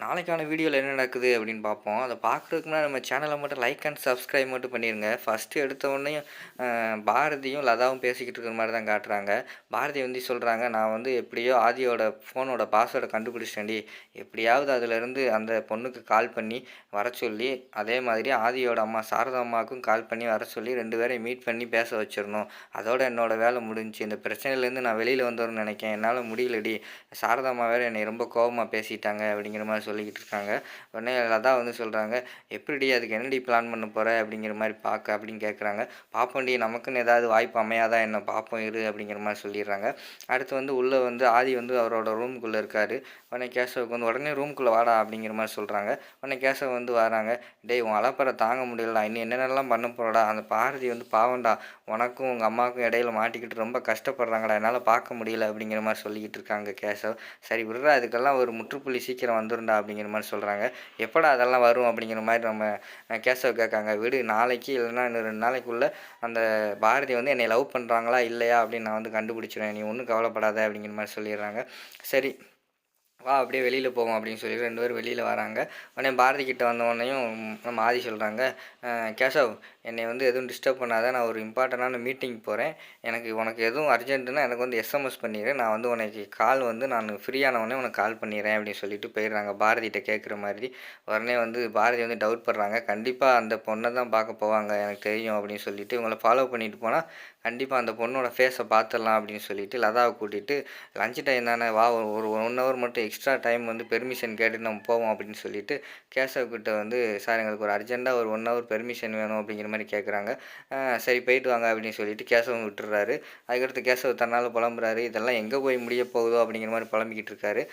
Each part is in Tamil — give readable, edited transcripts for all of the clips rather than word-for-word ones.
நாளைக்கான வீடியோவில் என்ன நடக்குது அப்படின்னு பார்ப்போம். அதை பார்க்குறதுக்கு முன்னாடி நம்ம சேனலை மட்டும் லைக் அண்ட் சப்ஸ்கிரைப் மட்டும் பண்ணிடுங்க. ஃபஸ்ட்டு எடுத்த உடனேயும் பாரதியும் லதாவும் பேசிக்கிட்டு இருக்கிற மாதிரி தான் காட்டுறாங்க. பாரதி வந்து சொல்கிறாங்க, நான் வந்து எப்படியோ ஆதியோட ஃபோனோட பாஸ்வேர்டை கண்டுபிடிச்சிட்டேன்டி, எப்படியாவது அதிலேருந்து அந்த பொண்ணுக்கு கால் பண்ணி வர சொல்லி, அதே மாதிரி ஆதியோட அம்மா சாரதா அம்மாவுக்கும் கால் பண்ணி வர சொல்லி 2 பேரையும் மீட் பண்ணி பேச வச்சிடணும். அதோட என்னோட வேலை முடிஞ்சுச்சு. இந்த பிரச்சனையிலேருந்து நான் வெளியில் வந்துடணும்னு நினைக்கிறேன். என்னால் முடியலடி. சாரதா அம்மா வேறு என்னை ரொம்ப கோவமாக பேசிட்டாங்க அப்படிங்கிற மாதிரி சொல்லிக்கிட்டு இருக்காங்க. உடனே லதா வந்து சொல்கிறாங்க, எப்படிடி அதுக்கு என்னடி பிளான் பண்ண போகிற அப்படிங்கிற மாதிரி பார்க்க அப்படின்னு கேட்குறாங்க. பார்ப்போம்டி, நமக்குன்னு ஏதாவது வாய்ப்பு அமையாதா என்ன, பார்ப்போம் இரு அப்படிங்கிற மாதிரி சொல்லிடுறாங்க. அடுத்து வந்து உள்ளே வந்து ஆதி வந்து அவரோட ரூமுக்குள்ளே இருக்கார். உடனே கேசவுக்கு வந்து உடனே ரூமுக்குள்ளே வாடா அப்படிங்கிற மாதிரி சொல்கிறாங்க. உடனே கேசவ் வந்து வராங்க. டேய், உன் அலப்பறை தாங்க முடியலடா, இன்னும் என்னென்னலாம் பண்ண போகிறடா, அந்த பாரதி வந்து பாவண்டா, உனக்கும் உங்கள் அம்மாவுக்கும் இடையில மாட்டிக்கிட்டு ரொம்ப கஷ்டப்படுறாங்கடா, என்னால் பார்க்க முடியல அப்படிங்கிற மாதிரி சொல்லிக்கிட்டு இருக்காங்க கேசவ். சரி விட்றா, இதுக்கெல்லாம் ஒரு முற்றுப்புள்ளி சீக்கிரம் வந்துரும்டா அப்படிங்கிற மாதிரி சொல்கிறாங்க. எப்படா அதெல்லாம் வரும் அப்படிங்கிற மாதிரி நம்ம கேசவ் கேட்காங்க. விடு, நாளைக்கு இல்லைன்னா இன்னும் 2 நாளைக்குள்ளே அந்த பாரதி வந்து என்னை லவ் பண்ணுறாங்களா இல்லையா அப்படின்னு நான் வந்து கண்டுபிடிச்சிடுவேன், நீ ஒன்றும் கவலைப்படாத அப்படிங்கிற மாதிரி சொல்லிடுறாங்க. சரி வா அப்படியே வெளியில் போவோம் அப்படின்னு சொல்லி 2 பேரும் வெளியில் வராங்க. உடனே பாரதி கிட்ட வந்தோடனையும் நம்ம ஆதி சொல்கிறாங்க, கேசவ் என்னை வந்து எதுவும் டிஸ்டர்ப் பண்ணாத, நான் ஒரு இம்பார்ட்டண்டான மீட்டிங் போகிறேன், உனக்கு எதுவும் அர்ஜென்ட்டுன்னா எனக்கு வந்து எஸ்எம்எஸ் பண்ணிடு, நான் வந்து உனக்கு கால் வந்து நான் ஃப்ரீயானவொடனே உனக்கு கால் பண்ணிடுறேன் அப்படின்னு சொல்லிட்டு போயிடுறாங்க பாரதிகிட்ட கேட்குற மாதிரி. உடனே வந்து பாரதி வந்து டவுட் படுறாங்க. கண்டிப்பாக அந்த பொண்ணை தான் பார்க்க போவாங்க எனக்கு தெரியும் அப்படின்னு சொல்லிட்டு இவங்கள ஃபாலோ பண்ணிட்டு போனால் கண்டிப்பாக அந்த பொண்ணோட ஃபேஸை பார்த்துடலாம் அப்படின்னு சொல்லிட்டு லதாவை கூட்டிகிட்டு, லஞ்ச் டைம் தானே வா, ஒரு 1 ஹவர் மட்டும் எக்ஸ்ட்ரா டைம் வந்து பெர்மிஷன் கேட்டுட்டு நம்ம போவோம் அப்படின்னு சொல்லிட்டு கேசவ்கிட்ட வந்து, சார் எங்களுக்கு ஒரு அர்ஜெண்ட்டாக ஒரு 1 ஹவர் பெர்மிஷன் வேணும் அப்படிங்கிற மாதிரி கேட்குறாங்க. சரி போயிட்டு வாங்க அப்படின்னு சொல்லிட்டு கேசவம் விட்டுறாரு. அதுக்கடுத்து கேசவ் தன்னால் புலம்புறாரு, இதெல்லாம் எங்கே போய் முடிய போகுதோ அப்படிங்கிற மாதிரி புலம்பிக்கிட்டு இருக்காரு.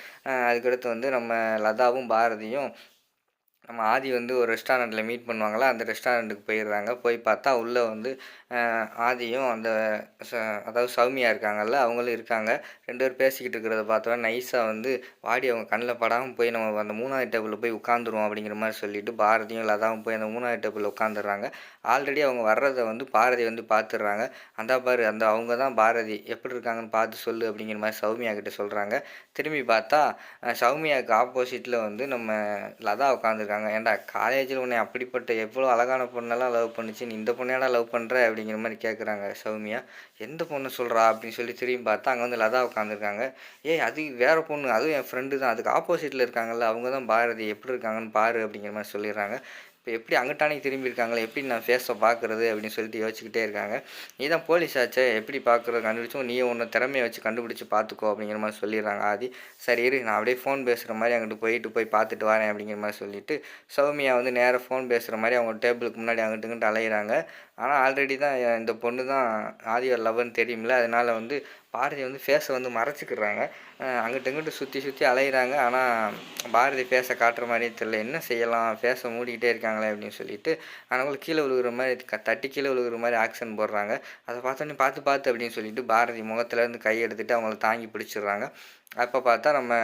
அதுக்கடுத்து வந்து நம்ம லதாவும் பாரதியும் நம்ம ஆதி வந்து ஒரு ரெஸ்டாரண்ட்டில் மீட் பண்ணுவாங்களா, அந்த ரெஸ்டாரண்ட்டுக்கு போயிடுறாங்க. போய் பார்த்தா உள்ளே வந்து ஆதியும் அந்த அதாவது சௌமியா இருக்காங்கல்ல, அவங்களும் இருக்காங்க. 2 பேரும் பேசிக்கிட்டு இருக்கிறத பார்த்தோன்னே நைஸாக வந்து வாடி அவங்க கண்ணில் படாமல் போய் நம்ம அந்த 3வது டேபிளில் போய் உட்காந்துருவோம் அப்படிங்கிற மாதிரி சொல்லிவிட்டு பாரதியும் லதாவும் போய் அந்த 3வது டேபிளில் உட்காந்துடுறாங்க. ஆல்ரெடி அவங்க வர்றதை வந்து பாரதி வந்து பார்த்துடுறாங்க. அந்த பாரு, அந்த அவங்க தான் பாரதி, எப்படி இருக்காங்கன்னு பார்த்து சொல்லு அப்படிங்கிற மாதிரி சௌமியா கிட்ட சொல்கிறாங்க. திரும்பி பார்த்தா சௌமியாவுக்கு ஆப்போசிட்டில் வந்து நம்ம லதா உட்காந்துருக்காங்க. ஏன்டா காலேஜில் உன்னை அப்படிப்பட்ட எவ்வளோ அழகான பொண்ணெல்லாம் லவ் பண்ணுச்சு, நீ இந்த பொண்ணையாடா லவ் பண்ணுற அப்படிங்கிற மாதிரி கேட்குறாங்க சௌமியா. எந்த பொண்ணு சொல்கிறா அப்படின்னு சொல்லி திரும்பி பார்த்தா அங்கே வந்து லதா உட்காந்துருக்காங்க. ஏய், அது வேறு பொண்ணு, அதுவும் என் ஃப்ரெண்டு தான், அதுக்கு ஆப்போசிட்டில் இருக்காங்கல்ல அவங்க தான் பாரதி, எப்படி இருக்காங்கன்னு பாரு அப்படிங்கிற மாதிரி சொல்லிடுறாங்க. இப்போ எப்படி அங்கிட்டானே திரும்பி இருக்காங்களே, எப்படி நான் ஃபேஸை பார்க்குறது அப்படின்னு சொல்லிட்டு யோசிச்சுக்கிட்டே இருக்காங்க. நீ தான் போலீஸ் ஆச்சே, எப்படி பார்க்குறது கண்டுபிடிச்சோம், நீ உன்னை திறமையை வச்சு கண்டுபிடிச்சி பார்த்துக்கோ அப்படிங்கிற மாதிரி சொல்லிடுறாங்க ஆதி. சரி இரு, நான் அப்படியே ஃபோன் பேசுகிற மாதிரி அங்கிட்டு போய் பார்த்துட்டு வரேன் அப்படிங்கிற மாதிரி சொல்லிவிட்டு சௌமியா வந்து நேராக ஃபோன் பேசுகிற மாதிரி அவங்க டேபிளுக்கு முன்னாடி அங்கிட்டு இங்கிட்டு அலையிறாங்க. ஆனால் ஆல்ரெடி தான் இந்த பொண்ணு தான் ஆதியோட லவ்னு தெரியுமில்ல, அதனால் வந்து பாரதி வந்து ஃபேஸை வந்து மறைச்சிக்கிறாங்க. அங்கிட்டு இங்கிட்டு சுற்றி அலையிறாங்க. ஆனால் பாரதி ஃபேஸை காட்டுற மாதிரியே தெரியல. என்ன செய்யலாம், ஃபேஸை மூடிக்கிட்டே இருக்காங்களே அப்படின்னு சொல்லிட்டு அவங்களும் கீழே விழுகிற மாதிரி தட்டி கீழே விழுகிற மாதிரி ஆக்ஷன் போடுறாங்க. அதை பார்த்தோன்னே பார்த்து அப்படின்னு சொல்லிட்டு பாரதி முகத்துலேருந்து கை எடுத்துகிட்டு அவங்கள தாங்கி பிடிச்சிடுறாங்க. அப்போ பார்த்தா நம்ம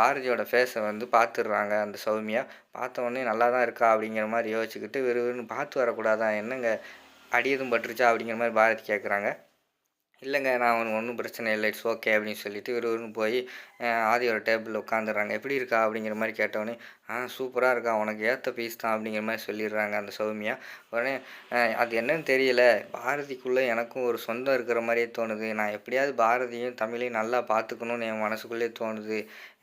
பாரதியோட ஃபேஸை வந்து பார்த்துடுறாங்க அந்த சௌமியா. பார்த்த உடனே நல்லா தான் இருக்கா அப்படிங்கிற மாதிரி யோசிச்சுக்கிட்டு, விறுவிறுன்னு பார்த்து வரக்கூடாதா, என்னங்க அடி எதுவும் பட்டுருச்சா அப்படிங்கிற மாதிரி பாரதி கேட்குறாங்க. இல்லைங்க, நான் ஒன்றும் பிரச்சனை இல்லை, இட்ஸ் ஓகே அப்படின்னு சொல்லிட்டு விறுவிறுன்னு போய் ஆதியோட டேபிளில் உட்காந்துடுறாங்க. எப்படி இருக்கா அப்படிங்கிற மாதிரி கேட்டவுடனே, சூப்பராக இருக்கா, உனக்கு ஏற்ற பீஸ் தான் அப்படிங்கிற மாதிரி சொல்லிடுறாங்க அந்த சௌமியா. உடனே அது என்னன்னு தெரியல, பாரதிக்குள்ளே எனக்கும் ஒரு சொந்தம் இருக்கிற மாதிரியே தோணுது, நான் எப்படியாவது பாரதியும் தமிழையும் நல்லா பார்த்துக்கணும்னு என் மனசுக்குள்ளே தோணுது,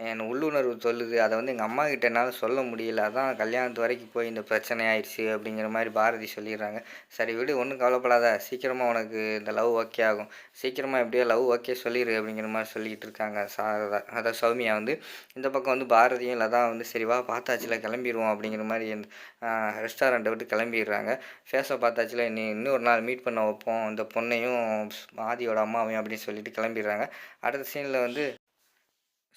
என் உள்ளுணர்வு சொல்லுது, அதை வந்து எங்கள் அம்மா கிட்ட என்னால் சொல்ல முடியல, அதான் கல்யாணத்து வரைக்கும் போய் இந்த பிரச்சனை ஆயிடுச்சு அப்படிங்கிற மாதிரி பாரதி சொல்லிடுறாங்க. சரி விடு, ஒன்றும் கவலைப்படாத, சீக்கிரமாக உனக்கு இந்த லவ் ஓகே ஆகும், சீக்கிரமாக எப்படியோ லவ் ஓகே சொல்லிடு அப்படிங்கிற மாதிரி சொல்லிக்கிட்டு இருக்காங்க அதாவது சௌமியா வந்து. இந்த பக்கம் வந்து பாரதியும் லதா வந்து சரி வா பார்த்தாச்சுல கிளம்பிடுவோம் அப்படிங்கிற மாதிரி ரெஸ்டாரண்ட்டை விட்டு கிளம்பிடுறாங்க. ஃபேஸை பார்த்தாச்சுல, இன்னொரு நாள் மீட் பண்ண வைப்போம் இந்த பொண்ணையும் ஆதியோட அம்மாவையும் அப்படின்னு சொல்லிட்டு கிளம்பிடுறாங்க. அடுத்த சீனில் வந்து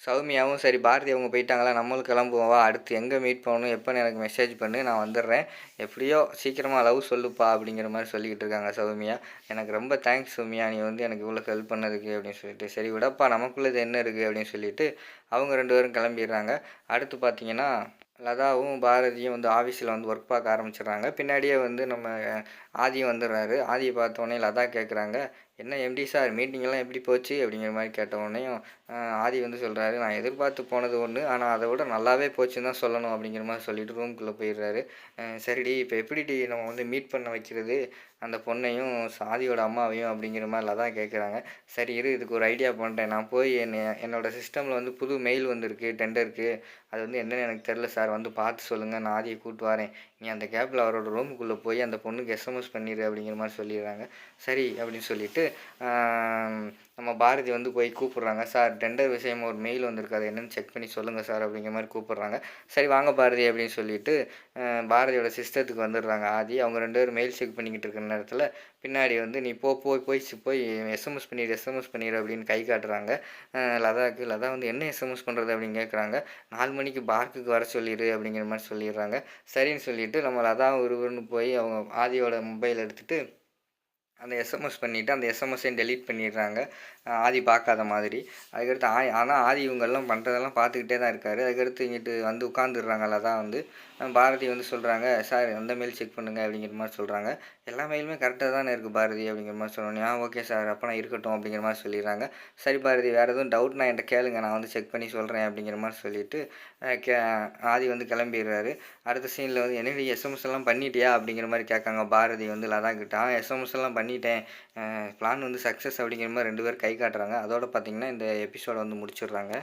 சௌமியாவும் சரி பாரதி அவங்க போயிட்டாங்களா, நம்மளும் கிளம்புவோம் வா, அடுத்து எங்கே மீட் பண்ணணும் எப்போன்னு எனக்கு மெசேஜ் பண்ணு, நான் வந்துடுறேன், எப்படியோ சீக்கிரமாக லவ் சொல்லுப்பா அப்படிங்கிற மாதிரி சொல்லிக்கிட்டு இருக்காங்க சௌமியா. எனக்கு ரொம்ப தேங்க்ஸ் சௌமியா, நீ வந்து எனக்கு இவ்வளோ ஹெல்ப் பண்ணதுக்கு அப்படின்னு சொல்லிட்டு. சரி விடப்பா, நமக்குள்ளே இது என்ன இருக்குது அப்படின்னு சொல்லிட்டு அவங்க 2 பேரும் கிளம்பிடுறாங்க. அடுத்து பார்த்தீங்கன்னா லதாவும் பாரதியும் வந்து ஆஃபீஸில் வந்து ஒர்க் பார்க்க ஆரம்பிச்சிடுறாங்க. பின்னாடியே வந்து நம்ம ஆதியும் வந்துடுறாரு. ஆதியை பார்த்தோன்னே லதா கேட்குறாங்க, என்ன எம்டி சார் மீட்டிங்கெல்லாம் எப்படி போச்சு அப்படிங்கிற மாதிரி கேட்டவுடனேயும் ஆதி வந்து சொல்கிறாரு, நான் எதிர்பார்த்து போனது ஒன்று, ஆனால் அதை விட நல்லாவே போச்சுன்னு தான் சொல்லணும் அப்படிங்கிற மாதிரி சொல்லிட்டு ரூம்குள்ளே போயிடுறாரு. சரிடி இப்போ எப்படிடி நம்ம வந்து மீட் பண்ண வைக்கிறது அந்த பொண்ணையும் ஆதியோட அம்மாவையும் அப்படிங்கிற மாதிரிலாம் தான் கேட்குறாங்க. சரி இரு, இதுக்கு ஒரு ஐடியா பண்ணுறேன். நான் போய் என்னோடய சிஸ்டமில் வந்து புது மெயில் வந்திருக்கு டெண்டருக்கு. அது வந்து என்னென்னு எனக்கு தெரில சார், வந்து பார்த்து சொல்லுங்கள், நான் ஆதியை கூப்பிட்டு வரேன். நீ அந்த கேப்பில் அவரோட ரூமுக்குள்ளே போய் அந்த பொண்ணுக்கு எஸ்எம்எஸ் பண்ணிடு அப்படிங்கிற மாதிரி சொல்லிடுறாங்க. சரி அப்படின்னு சொல்லிட்டு நம்ம பாரதி வந்து போய் கூப்பிட்றாங்க. சார் டெண்டர் விஷயமா ஒரு மெயில் வந்திருக்கு, அது என்னென்னு செக் பண்ணி சொல்லுங்கள் சார் அப்படிங்கிற மாதிரி கூப்பிட்றாங்க. சரி வாங்க பாரதி அப்படின்னு சொல்லிட்டு பாரதியோட சிஸ்டத்துக்கு வந்துடுறாங்க ஆதி. அவங்க 2 பேரும் மெயில் செக் பண்ணிக்கிட்டு இருக்கிற நேரத்தில் பின்னாடி வந்து நீ போய் எஸ்எம்எஸ் பண்ணிடு அப்படின்னு கை காட்டுறாங்க லதாவுக்கு. லதா வந்து என்ன எஸ்எம்எஸ் பண்ணுறது அப்படின்னு கேட்குறாங்க. 4 மணிக்கு பார்க்குக்கு வர சொல்லிடு அப்படிங்கிற மாதிரி சொல்லிடுறாங்க. சரின்னு சொல்லிவிட்டு நம்ம லதா ஒருவர்னு போய் அவங்க ஆதியோட மொபைல் எடுத்துகிட்டு அந்த எஸ்எம்எஸ் பண்ணிவிட்டு அந்த எஸ்எம்எஸ்ஸையும் டெலீட் பண்ணிடுறாங்க ஆதி பார்க்காத மாதிரி. அதுக்கடுத்து ஆனால் ஆதி இவங்கெல்லாம் பண்ணுறதெல்லாம் பார்த்துக்கிட்டே தான் இருக்கார். அதுக்கடுத்து இங்கிட்டு வந்து உட்காந்துடுறாங்கல்ல தான் வந்து பாரதி வந்து சொல்கிறாங்க, சார் எந்த மெயில் செக் பண்ணுங்கள் அப்படிங்கிற மாதிரி சொல்கிறாங்க. எல்லா மெயிலுமே கரெக்டாக தானே இருக்குது பாரதி அப்படிங்கிற மாதிரி சொன்னோன்னே, ஓகே சார் அப்போ நான் இருக்கட்டும் அப்படிங்கிற மாதிரி சொல்லிடுறாங்க. சரி பாரதி வேறு எதுவும் டவுட்னா என்கிட்ட கேளுங்க, நான் வந்து செக் பண்ணி சொல்கிறேன் அப்படிங்கிற மாதிரி சொல்லிவிட்டு ஆதி வந்து கிளம்பிடுறாரு. அடுத்த சீனில் வந்து என்னடி எஸ்எம்எஸ் எல்லாம் பண்ணிட்டியா அப்படிங்கிற மாதிரி கேட்காங்க பாரதி வந்து லதா கிட்ட. எஸ்எம்எஸ் எல்லாம் பண்ணிட்டேன், பிளான் வந்து சக்ஸஸ் அப்படிங்கிற மாதிரி 2 பேர் கை காட்டுறாங்க. அதோட பார்த்திங்கன்னா இந்த எபிசோட வந்து முடிச்சிடுறாங்க.